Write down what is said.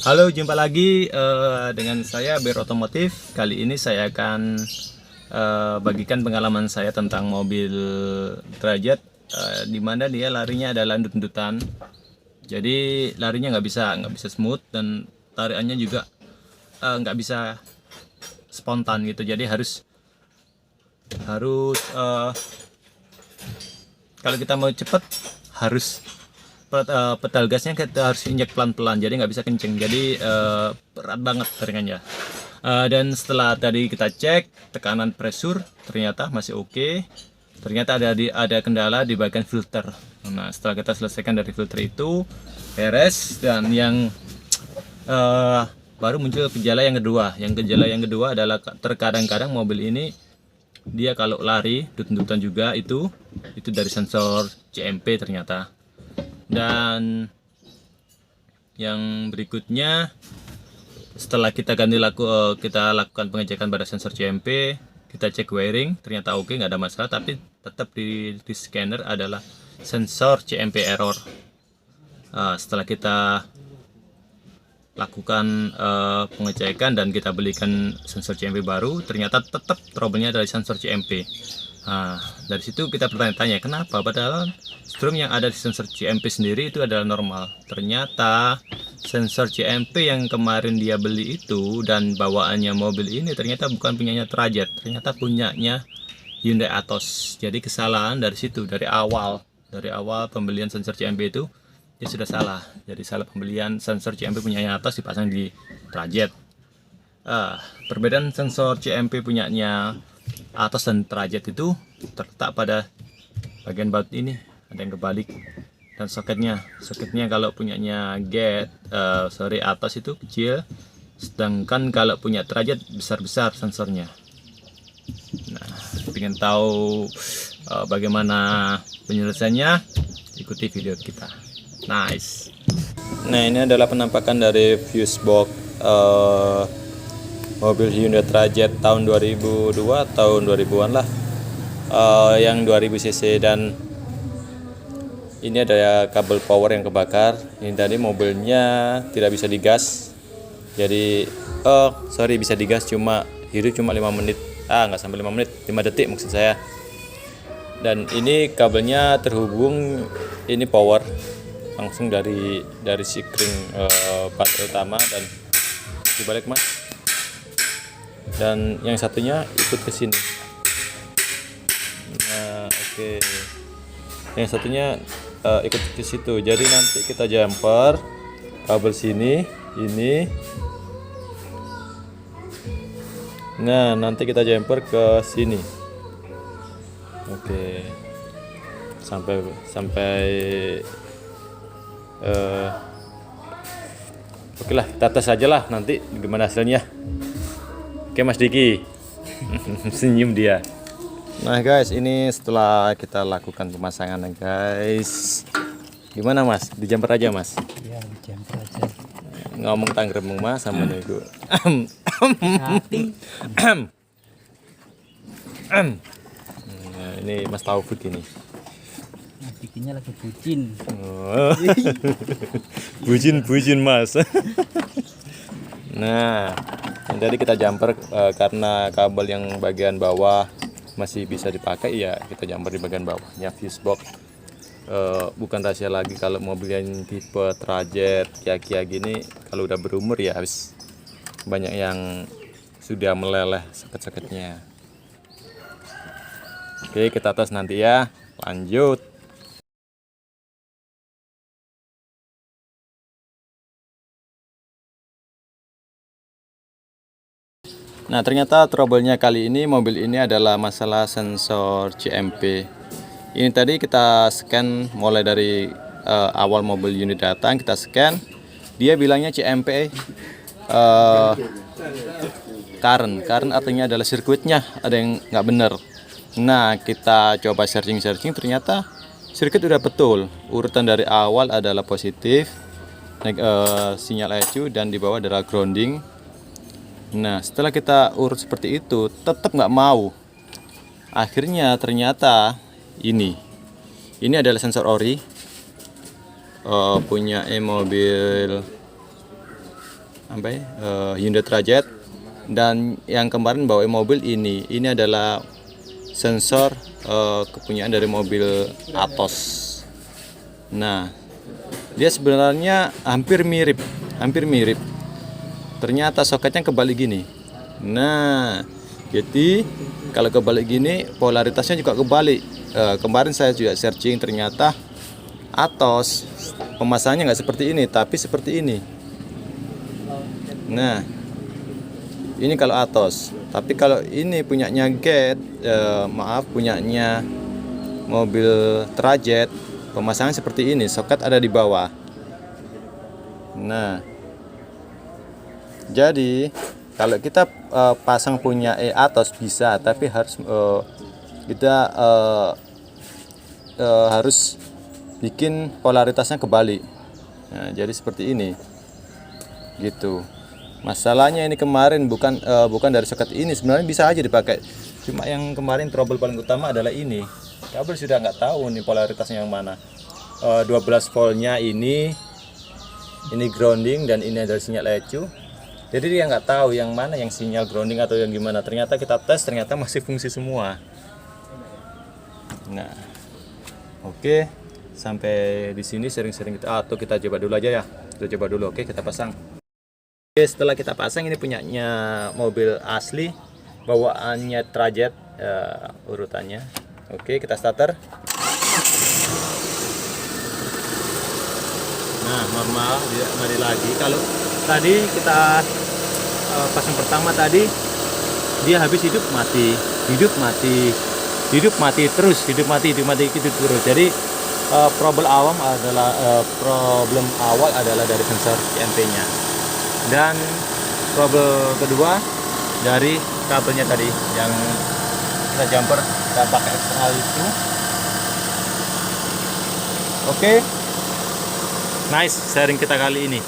Halo, jumpa lagi dengan saya Ber Otomotif. Kali ini saya akan bagikan pengalaman saya tentang mobil derajat, di mana dia larinya adalah ndut-ndutan. Jadi larinya nggak bisa smooth, dan tarikannya juga nggak bisa spontan gitu. Jadi harus harus kalau kita mau cepet harus pedal gasnya kita harus injak pelan-pelan, jadi nggak bisa kenceng, jadi berat banget teringannya. Dan setelah tadi kita cek tekanan pressure, ternyata masih oke. Ternyata ada kendala di bagian filter. Nah, setelah kita selesaikan dari filter itu beres, dan yang eh, baru muncul gejala yang kedua. Gejala yang kedua adalah terkadang-kadang mobil ini dia kalau lari dut-dutan juga, itu dari sensor CMP ternyata. Dan yang berikutnya, setelah kita kita lakukan pengecekan pada sensor CMP, kita cek wiring, ternyata oke, nggak ada masalah, tapi tetap di scanner adalah sensor CMP error. Setelah kita lakukan pengecekan dan kita belikan sensor CMP baru, ternyata tetap trouble-nya dari sensor CMP. Nah, dari situ kita bertanya-tanya, kenapa padahal strum yang ada di sensor CMP sendiri itu adalah normal. Ternyata sensor CMP yang kemarin dia beli itu dan bawaannya mobil ini ternyata bukan punyanya Trajet, ternyata punyanya Hyundai Atos. Jadi kesalahan dari situ, dari awal pembelian sensor CMP itu dia sudah salah. Jadi salah pembelian sensor CMP punyanya Atos dipasang di Trajet. Perbedaan sensor CMP punyanya Atos dan Trajet itu terletak pada bagian baut ini, ada yang kebalik, dan soketnya kalau punyanya Atos itu kecil, sedangkan kalau punya Trajet besar-besar sensornya. Nah, ingin tahu bagaimana penyelesaiannya, ikuti video kita. Nice. Nah, ini adalah penampakan dari fuse box mobil Hyundai Trajet tahun 2002, tahun 2000-an lah, yang 2000 cc. Dan ini ada kabel power yang kebakar. Ini tadi mobilnya tidak bisa digas, jadi bisa digas, cuma hidup cuma 5 menit, nggak sampai 5 menit, 5 detik maksud saya. Dan ini kabelnya terhubung, ini power langsung dari sikring baterai utama dan dibalik mas, dan yang satunya ikut ke sini. Nah, oke. Yang satunya ikut ke situ. Jadi nanti kita jumper kabel sini, ini. Nah, nanti kita jumper ke sini. Oke. Sampai oke lah, kita tes aja lah nanti gimana hasilnya. Oke Mas Diki. Senyum dia. Nah guys, ini setelah kita lakukan pemasangan guys. Gimana Mas? Di jumper aja Mas? Iya, di jumper aja. Ngomong tanggremeng Mas sama nego. Nah, ini Mas Taufik ini. Nah, bikinnya lagi bucin. Oh. Bucin Mas. Nah, tadi kita jumper karena kabel yang bagian bawah masih bisa dipakai, ya kita jumper di bagian bawahnya fuse box. Bukan rahasia lagi kalau mobil yang tipe Trajet, Kia gini, kalau udah berumur ya habis banyak yang sudah meleleh soket-soketnya. Oke, kita tes nanti ya. Lanjut. Nah, ternyata trouble-nya kali ini mobil ini adalah masalah sensor CMP. Ini tadi kita scan mulai dari awal mobil unit datang, kita scan. Dia bilangnya CMP current artinya adalah sirkuitnya ada yang nggak bener. Nah, kita coba searching, ternyata sirkuit udah betul. Urutan dari awal adalah positif, sinyal ECU, dan di bawah adalah grounding. Nah, setelah kita urut seperti itu, tetap nggak mau. Akhirnya ternyata ini adalah sensor ori punya mobil sampai Hyundai Trajet. Dan yang kemarin bawa mobil ini adalah sensor kepunyaan dari mobil Atos. Nah, dia sebenarnya hampir mirip. Ternyata soketnya kebalik gini. Nah, jadi kalau kebalik gini polaritasnya juga kebalik. Kemarin saya juga searching, ternyata Atos pemasangannya nggak seperti ini, tapi seperti ini. Nah, ini kalau Atos, tapi kalau ini punyanya punyanya mobil Trajet, pemasangan seperti ini, soket ada di bawah. Nah, jadi kalau kita pasang punya Atos bisa, tapi harus kita harus bikin polaritasnya kebalik. Nah, jadi seperti ini, gitu. Masalahnya ini kemarin bukan dari soket ini, sebenarnya bisa aja dipakai. Cuma yang kemarin trouble paling utama adalah ini. Kabel sudah nggak tahu nih polaritasnya yang mana. 12 voltnya ini grounding dan ini adalah sinyal ECU. Jadi dia nggak tahu yang mana yang sinyal grounding atau yang gimana. Ternyata kita tes, ternyata masih fungsi semua. Nah, oke, sampai di sini sering-sering kita coba dulu aja ya. Kita coba dulu, oke, kita pasang. Oke, setelah kita pasang, ini punyanya mobil asli, bawaannya Trajet, urutannya. Oke, kita starter. Nah, normal, tidak kembali lagi. Kalau tadi kita pasang pertama tadi, dia habis hidup mati terus, hidup mati gitu terus. Jadi problem awal adalah dari sensor CMP-nya. Dan problem kedua dari kabelnya tadi yang kita jumper, kita pakai eksternal itu. Oke, nice sharing kita kali ini.